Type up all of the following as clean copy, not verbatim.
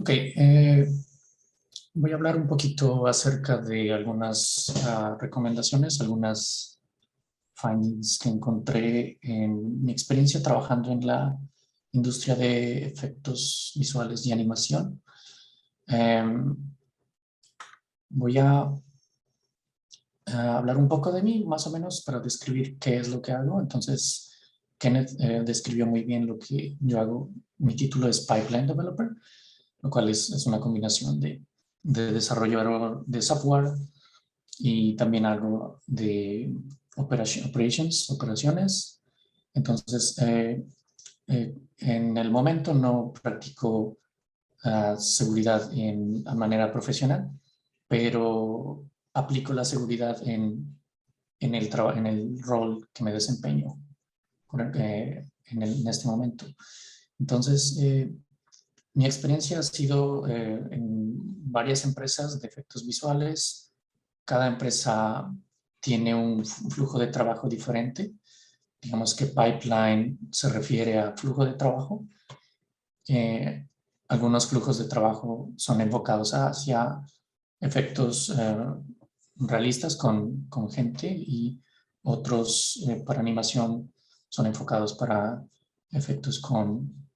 Ok, voy a hablar un poquito acerca de algunas recomendaciones, algunas findings que encontré en mi experiencia trabajando en la industria de efectos visuales y animación. Em, Voy a hablar un poco de mí, más o menos, para describir qué es lo que hago. Entonces, Kenneth describió muy bien lo que yo hago. Mi título es Pipeline Developer, lo cual es una combinación de desarrollo de software y también algo de operaciones. Entonces, en el momento no practico seguridad a manera profesional, pero aplico la seguridad en el rol que me desempeño en este momento. Entonces, mi experiencia ha sido en varias empresas de efectos visuales. Cada empresa tiene un flujo de trabajo diferente. Digamos que pipeline se refiere a flujo de trabajo. Eh, Algunos flujos de trabajo son enfocados hacia efectos realistas con gente y otros para animación son enfocados para efectos con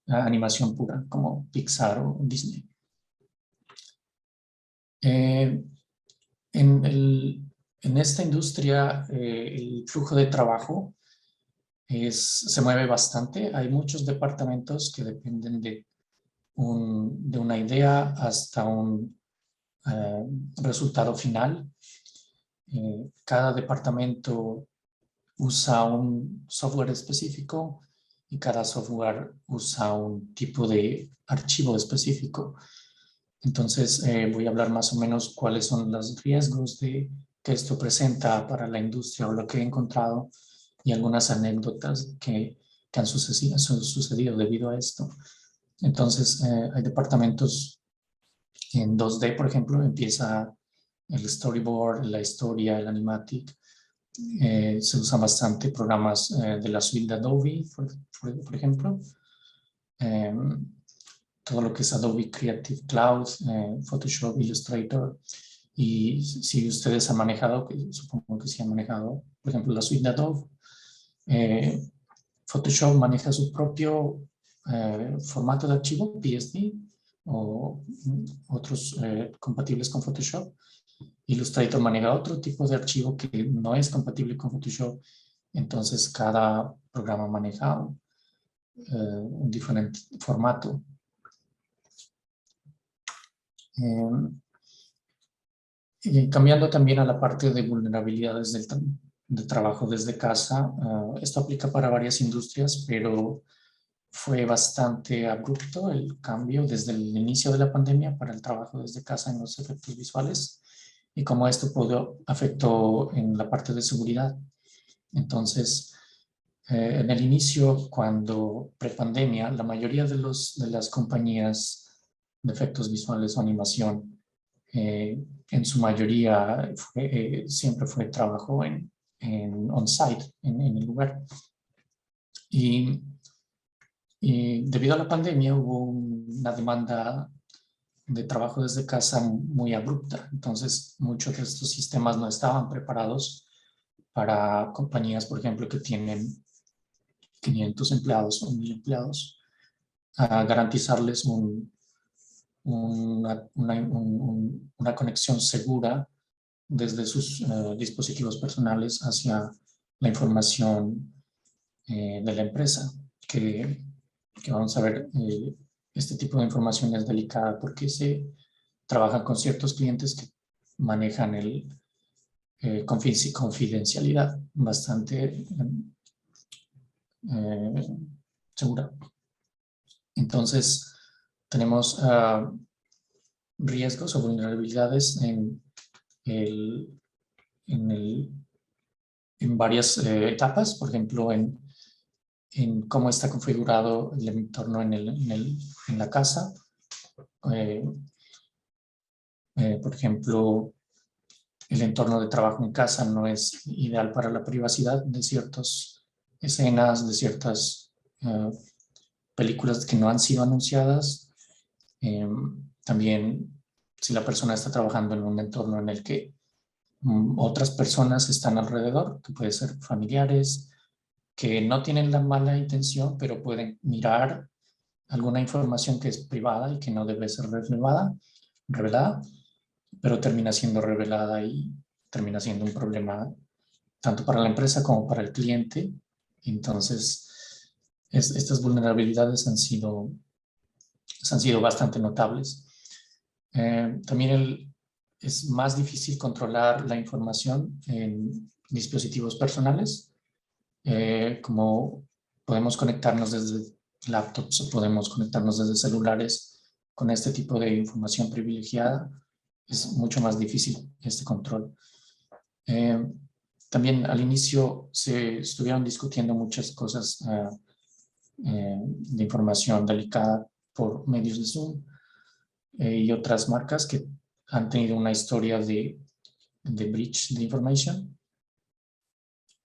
animación pura, como Pixar o Disney. Eh, en, el, en esta industria, el flujo de trabajo se mueve bastante. Hay muchos departamentos que dependen de una idea hasta un eh, resultado final. Cada departamento usa un software específico y cada software usa un tipo de archivo específico. Entonces, voy a hablar más o menos cuáles son los riesgos que esto presenta para la industria o lo que he encontrado y algunas anécdotas que han sucedido debido a esto. Entonces, hay departamentos en 2D, por ejemplo, empieza el storyboard, la historia, el animatic. Se usan bastante programas de la suite de Adobe, por ejemplo. Eh, Todo lo que es Adobe Creative Cloud, Photoshop, Illustrator. Y si ustedes han manejado, que supongo que sí han manejado, por ejemplo, la suite de Adobe, eh, Photoshop maneja su propio formato de archivo, PSD, o otros compatibles con Photoshop. Illustrator maneja otro tipo de archivo que no es compatible con Photoshop. Entonces, cada programa maneja un diferente formato. Eh, Y cambiando también a la parte de vulnerabilidades de trabajo desde casa, esto aplica para varias industrias, pero fue bastante abrupto el cambio desde el inicio de la pandemia para el trabajo desde casa en los efectos visuales y cómo esto afectó en la parte de seguridad. Entonces, en el inicio, cuando prepandemia, la mayoría de las compañías de efectos visuales o animación en su mayoría siempre fue trabajo en on-site, en el lugar. Y, y debido a la pandemia hubo una demanda de trabajo desde casa muy abrupta. Entonces, muchos de estos sistemas no estaban preparados para compañías, por ejemplo, que tienen 500 empleados o 1000 empleados, a garantizarles una conexión segura desde sus dispositivos personales hacia la información de la empresa, que vamos a ver, este tipo de información es delicada porque se trabaja con ciertos clientes que manejan confidencialidad bastante segura. Entonces, tenemos riesgos o vulnerabilidades el, en, el, en varias etapas, por ejemplo, en cómo está configurado el entorno en la casa. Eh, por ejemplo, el entorno de trabajo en casa no es ideal para la privacidad de ciertas escenas, de ciertas películas que no han sido anunciadas. También si la persona está trabajando en un entorno en el que otras personas están alrededor, que pueden ser familiares, que no tienen la mala intención, pero pueden mirar alguna información que es privada y que no debe ser revelada, pero termina siendo revelada y termina siendo un problema tanto para la empresa como para el cliente. Entonces, estas vulnerabilidades han sido bastante notables. También es más difícil controlar la información en dispositivos personales, como podemos conectarnos desde laptops o podemos conectarnos desde celulares con este tipo de información privilegiada. Es mucho más difícil este control. También al inicio se estuvieron discutiendo muchas cosas de información delicada por medios de Zoom y otras marcas que han tenido una historia de breach de information.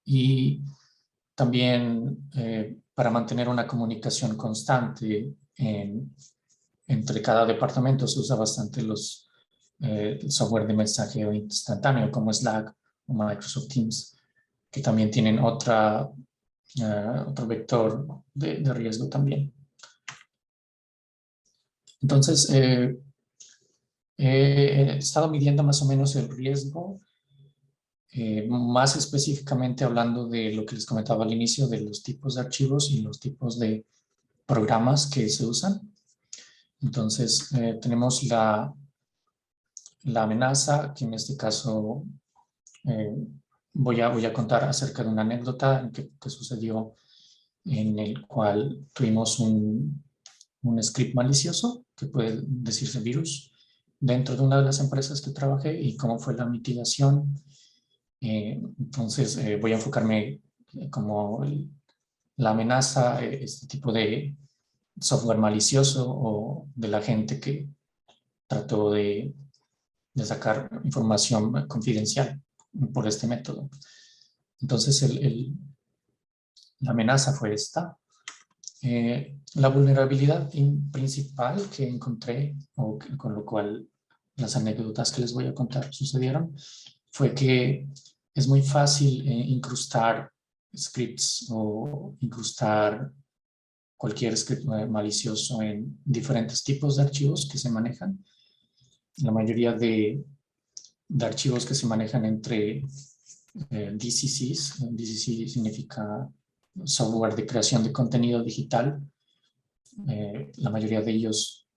Y también para mantener una comunicación constante entre cada departamento se usa bastante el software de mensajeo instantáneo como Slack o Microsoft Teams, que también tienen otro vector de riesgo también. Entonces, he estado midiendo más o menos el riesgo, más específicamente hablando de lo que les comentaba al inicio, de los tipos de archivos y los tipos de programas que se usan. Entonces, tenemos la amenaza, que en este caso voy a contar acerca de una anécdota que sucedió, en el cual tuvimos un script malicioso, que puede decirse virus, dentro de una de las empresas que trabajé y cómo fue la mitigación. Entonces voy a enfocarme como la amenaza, este tipo de software malicioso o de la gente que trató de sacar información confidencial por este método. Entonces la amenaza fue esta. La vulnerabilidad principal que encontré, con lo cual las anécdotas que les voy a contar sucedieron, fue que es muy fácil incrustar scripts o incrustar cualquier script malicioso en diferentes tipos de archivos que se manejan. La mayoría de archivos que se manejan entre DCCs, DCC significa software de creación de contenido digital. La mayoría de ellos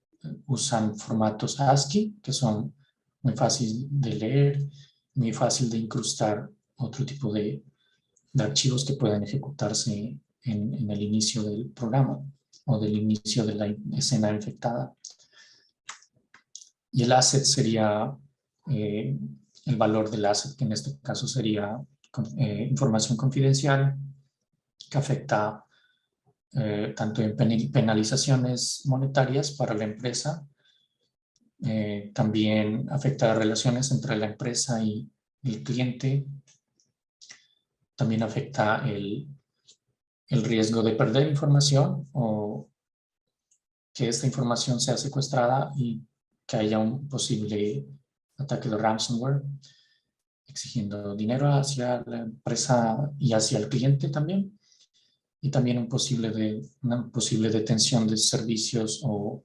usan formatos ASCII, que son muy fáciles de leer, muy fácil de incrustar otro tipo de archivos que pueden ejecutarse en el inicio del programa o del inicio de la escena infectada. Y el asset sería el valor del asset, que en este caso sería información confidencial que afecta tanto en penalizaciones monetarias para la empresa, también afecta las relaciones entre la empresa y el cliente, también afecta el riesgo de perder información o que esta información sea secuestrada y que haya un posible ataque de ransomware, exigiendo dinero hacia la empresa y hacia el cliente también, y también una posible detención de servicios o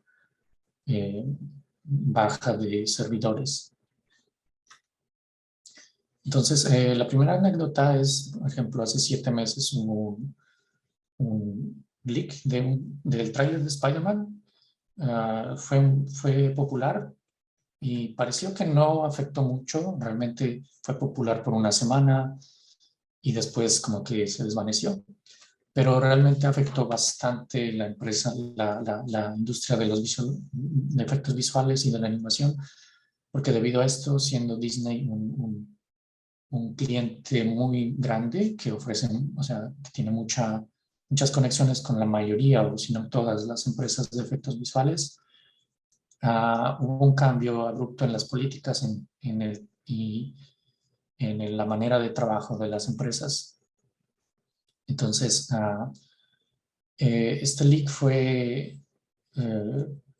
baja de servidores. Entonces, la primera anécdota es, por ejemplo, hace 7 meses hubo un leak del tráiler de Spider-Man. Fue popular y pareció que no afectó mucho. Realmente fue popular por una semana y después como que se desvaneció. Pero realmente afectó bastante la empresa, la industria de los de efectos visuales y de la animación, porque debido a esto, siendo Disney un cliente muy grande que ofrece, o sea, que tiene muchas conexiones con la mayoría o si no todas las empresas de efectos visuales, hubo un cambio abrupto en las políticas y en la manera de trabajo de las empresas. Entonces, este leak fue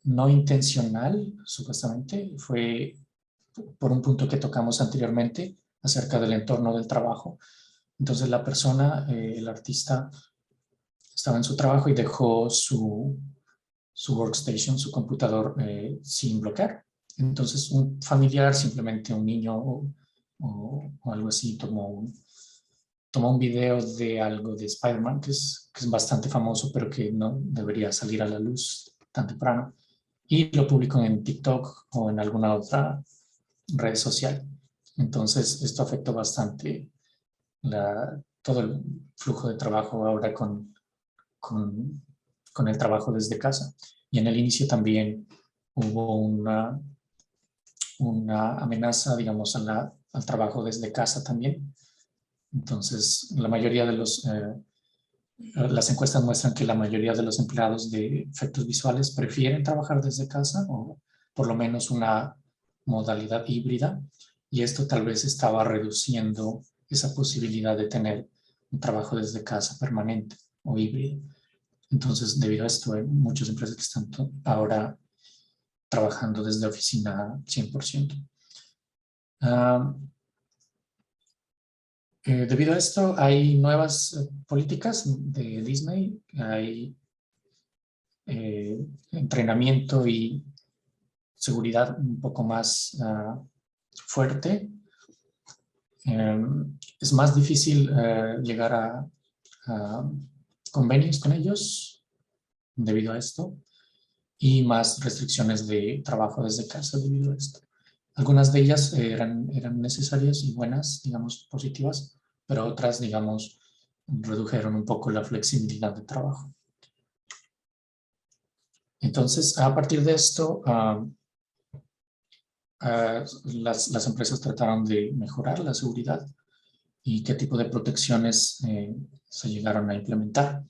no intencional, supuestamente, fue por un punto que tocamos anteriormente acerca del entorno del trabajo. Entonces la persona, el artista, estaba en su trabajo y dejó su workstation, su computador sin bloquear. Entonces un familiar, simplemente un niño o algo así, tomó un video de algo de Spider-Man que es bastante famoso, pero que no debería salir a la luz tan temprano. Y lo publicó en TikTok o en alguna otra red social. Entonces, esto afectó bastante todo el flujo de trabajo ahora con, con el trabajo desde casa. Y en el inicio también hubo una amenaza, digamos, al trabajo desde casa también. Entonces, la mayoría de las encuestas muestran que la mayoría de los empleados de efectos visuales prefieren trabajar desde casa o por lo menos una modalidad híbrida, y esto tal vez estaba reduciendo esa posibilidad de tener un trabajo desde casa permanente o híbrido. Entonces, debido a esto, hay muchas empresas que están ahora trabajando desde oficina 100%. Debido a esto, hay nuevas políticas de Disney, hay entrenamiento y seguridad un poco más fuerte. Es más difícil llegar a convenios con ellos debido a esto, y más restricciones de trabajo desde casa debido a esto. Algunas de ellas eran necesarias y buenas, digamos, positivas, pero otras, digamos, redujeron un poco la flexibilidad de trabajo. Entonces, a partir de esto, las empresas trataron de mejorar la seguridad y qué tipo de protecciones se llegaron a implementar.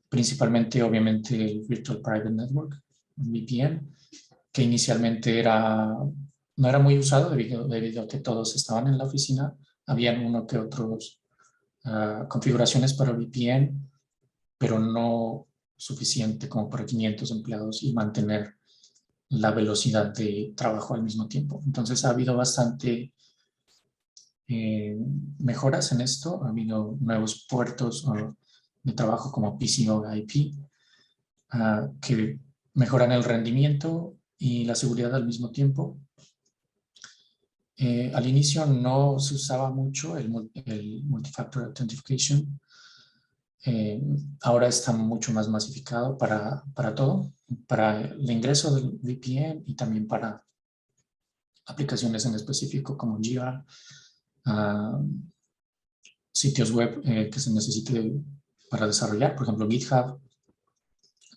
Principalmente, obviamente, el Virtual Private Network, VPN, que inicialmente no era muy usado debido a que todos estaban en la oficina. Habían uno que otros configuraciones para VPN, pero no suficiente como para 500 empleados y mantener la velocidad de trabajo al mismo tiempo. Entonces ha habido bastante mejoras en esto. Ha habido nuevos puertos de trabajo como PCO IP que mejoran el rendimiento y la seguridad al mismo tiempo. Al inicio no se usaba mucho el Multi-Factor Authentication. Ahora está mucho más masificado para todo, para el ingreso del VPN y también para aplicaciones en específico como Jira, sitios web que se necesite para desarrollar, por ejemplo GitHub.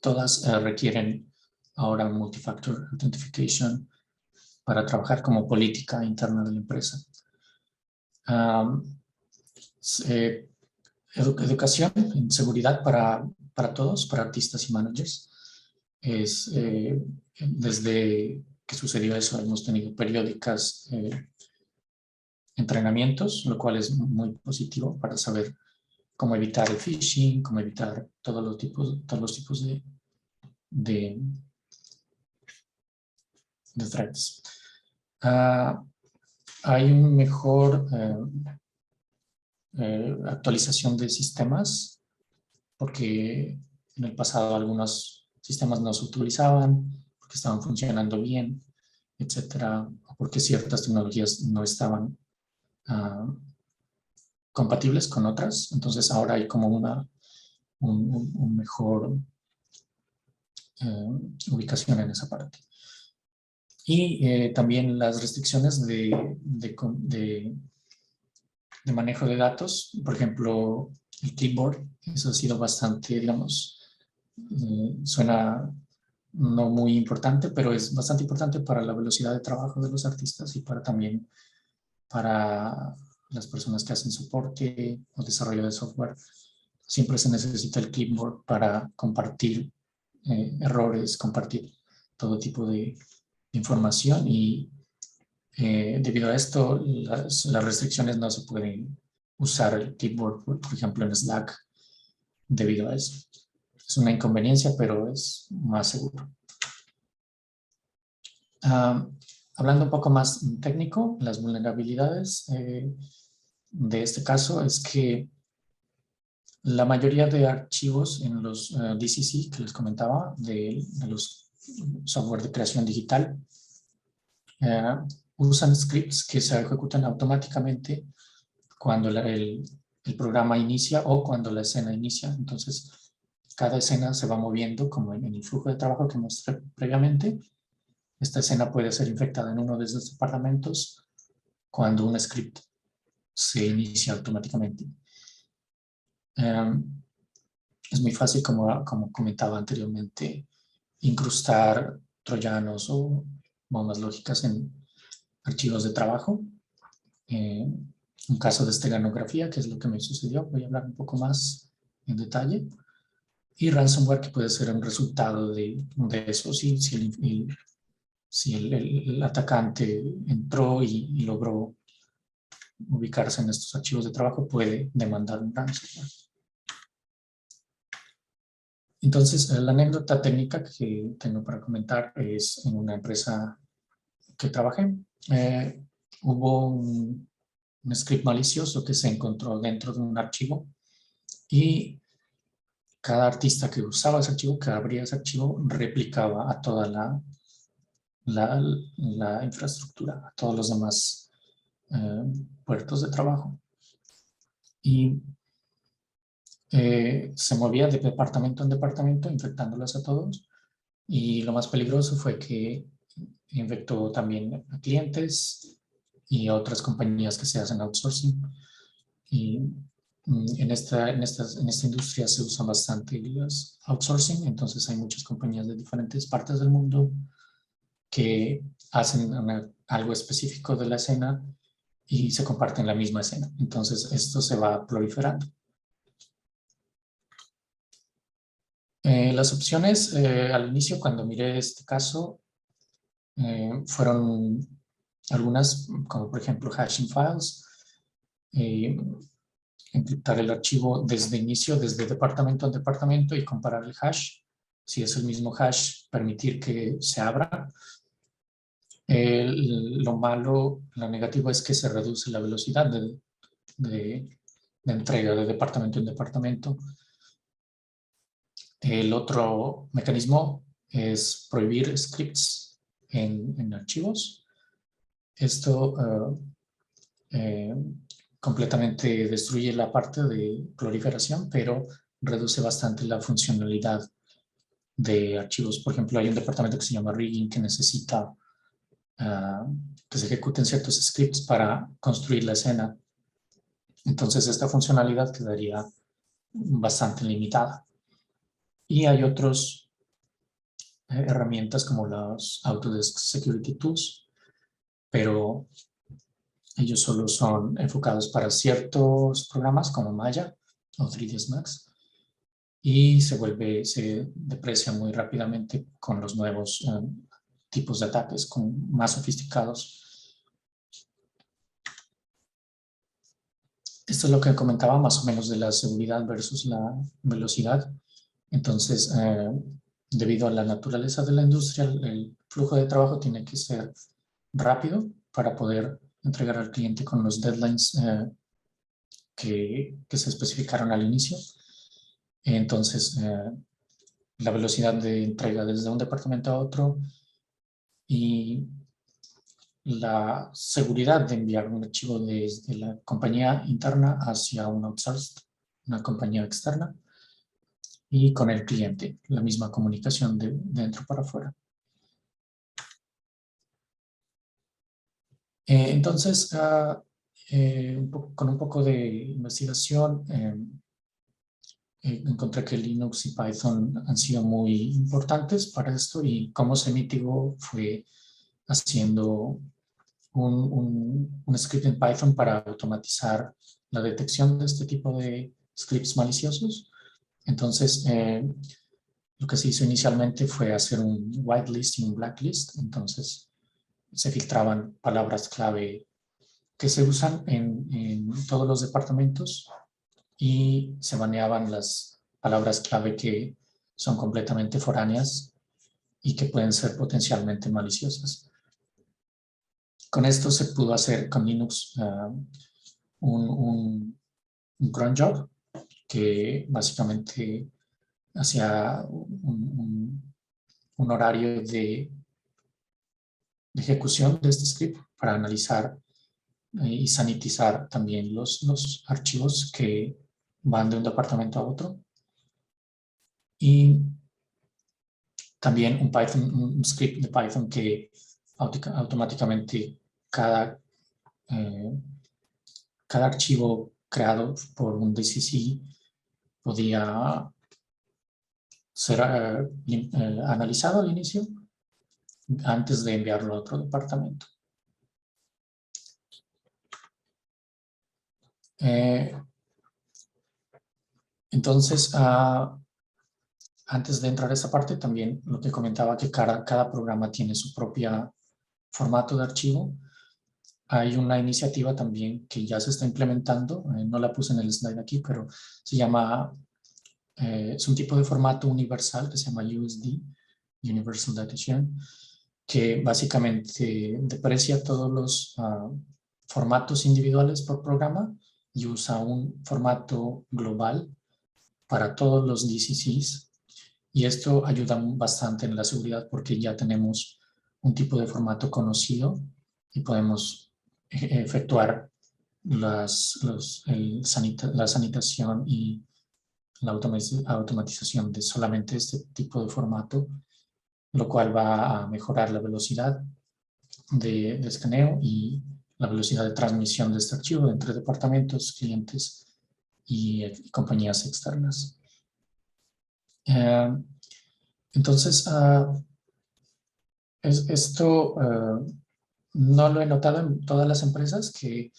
Todas requieren ahora Multi-Factor Authentication para trabajar como política interna de la empresa. Educación en seguridad para todos, para artistas y managers. Desde que sucedió eso, hemos tenido periódicas entrenamientos, lo cual es muy positivo para saber cómo evitar el phishing, cómo evitar todos los tipos de threats. Hay un mejor actualización de sistemas, porque en el pasado algunos sistemas no se utilizaban, porque estaban funcionando bien, etcétera, o porque ciertas tecnologías no estaban compatibles con otras. Entonces ahora hay como un mejor ubicación en esa parte. Y también las restricciones de manejo de datos, por ejemplo, el clipboard, eso ha sido bastante, digamos, suena no muy importante, pero es bastante importante para la velocidad de trabajo de los artistas y también para las personas que hacen soporte o desarrollo de software. Siempre se necesita el clipboard para compartir errores, compartir todo tipo de información, y debido a esto las restricciones no se pueden usar el clipboard, por ejemplo, en Slack, debido a eso. Es una inconveniencia, pero es más seguro. Hablando un poco más técnico, las vulnerabilidades de este caso es que la mayoría de archivos en los DCC que les comentaba, de los software de creación digital, eh, usan scripts que se ejecutan automáticamente cuando el programa inicia o cuando la escena inicia. Entonces, cada escena se va moviendo como en el flujo de trabajo que mostré previamente. Esta escena puede ser infectada en uno de esos departamentos cuando un script se inicia automáticamente. Es muy fácil, como comentaba anteriormente, incrustar troyanos o bombas lógicas en archivos de trabajo. Un caso de esteganografía, que es lo que me sucedió, voy a hablar un poco más en detalle. Y ransomware, que puede ser un resultado de eso, si el atacante entró y logró ubicarse en estos archivos de trabajo, puede demandar un ransomware. Entonces, la anécdota técnica que tengo para comentar es en una empresa que trabajé. Hubo un script malicioso que se encontró dentro de un archivo y cada artista que usaba ese archivo, que abría ese archivo, replicaba a toda la infraestructura, a todos los demás puertos de trabajo. Y se movía de departamento en departamento, infectándolos a todos. Y lo más peligroso fue que infectó también a clientes y a otras compañías que se hacen outsourcing. Y en esta industria se usan bastante los outsourcing, entonces hay muchas compañías de diferentes partes del mundo que hacen algo específico de la escena y se comparten la misma escena. Entonces esto se va proliferando. Las opciones al inicio, cuando miré este caso, fueron algunas, como por ejemplo hashing files, encriptar el archivo desde inicio, desde departamento a departamento y comparar el hash. Si es el mismo hash, permitir que se abra. Lo malo, lo negativo es que se reduce la velocidad de entrega de departamento en departamento. El otro mecanismo es prohibir scripts en archivos. Esto completamente destruye la parte de proliferación, pero reduce bastante la funcionalidad de archivos. Por ejemplo, hay un departamento que se llama rigging que necesita que se ejecuten ciertos scripts para construir la escena. Entonces, esta funcionalidad quedaría bastante limitada. Y hay otras herramientas como los Autodesk Security Tools, pero ellos solo son enfocados para ciertos programas como Maya o 3ds Max y se deprecia muy rápidamente con los nuevos tipos de ataques más sofisticados. Esto es lo que comentaba más o menos de la seguridad versus la velocidad. Entonces, debido a la naturaleza de la industria, el flujo de trabajo tiene que ser rápido para poder entregar al cliente con los deadlines que se especificaron al inicio. Entonces, la velocidad de entrega desde un departamento a otro y la seguridad de enviar un archivo desde la compañía interna hacia un outsourced, una compañía externa, y con el cliente, la misma comunicación de dentro para afuera. Entonces, con un poco de investigación, encontré que Linux y Python han sido muy importantes para esto y cómo se mitigó fue haciendo un script en Python para automatizar la detección de este tipo de scripts maliciosos. Entonces, lo que se hizo inicialmente fue hacer un whitelist y un blacklist. Entonces, se filtraban palabras clave que se usan en todos los departamentos y se baneaban las palabras clave que son completamente foráneas y que pueden ser potencialmente maliciosas. Con esto se pudo hacer con Linux un cron job que básicamente hacía un horario de ejecución de este script para analizar y sanitizar también los archivos que van de un departamento a otro. Y también un script de Python que automáticamente cada, cada archivo creado por un DCC podía ser analizado al inicio antes de enviarlo a otro departamento. Entonces, antes de entrar a esta parte, también lo que comentaba que cada programa tiene su propio formato de archivo. Hay una iniciativa también que ya se está implementando, no la puse en el slide aquí, pero se llama, es un tipo de formato universal que se llama USD, Universal Data Share, que básicamente deprecia todos los formatos individuales por programa y usa un formato global para todos los DCCs. Y esto ayuda bastante en la seguridad porque ya tenemos un tipo de formato conocido y podemos efectuar la sanitación y la automatización de solamente este tipo de formato, lo cual va a mejorar la velocidad de escaneo y la velocidad de transmisión de este archivo entre departamentos, clientes y compañías externas. Entonces, esto no lo he notado en todas las empresas, que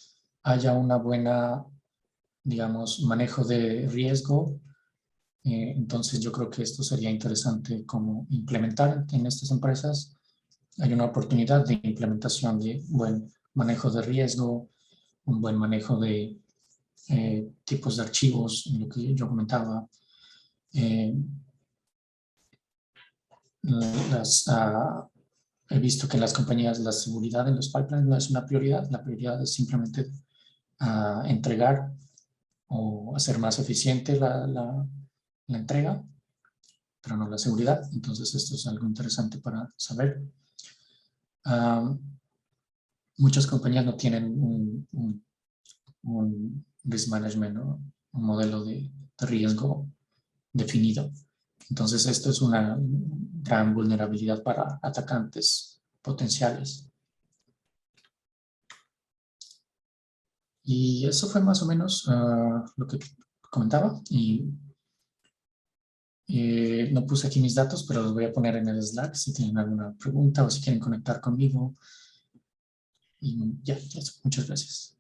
haya una buena, digamos, manejo de riesgo. Entonces yo creo que esto sería interesante como implementar en estas empresas. Hay una oportunidad de implementación de buen manejo de riesgo, un buen manejo de tipos de archivos, lo que yo comentaba. He visto que en las compañías la seguridad en los pipelines no es una prioridad. La prioridad es simplemente entregar o hacer más eficiente la entrega, pero no la seguridad. Entonces esto es algo interesante para saber. Muchas compañías no tienen un risk management, ¿no? Un modelo de riesgo definido. Entonces esto es una gran vulnerabilidad para atacantes potenciales. Y eso fue más o menos lo que comentaba. Y no puse aquí mis datos, pero los voy a poner en el Slack si tienen alguna pregunta o si quieren conectar conmigo. Y ya, eso. Muchas gracias.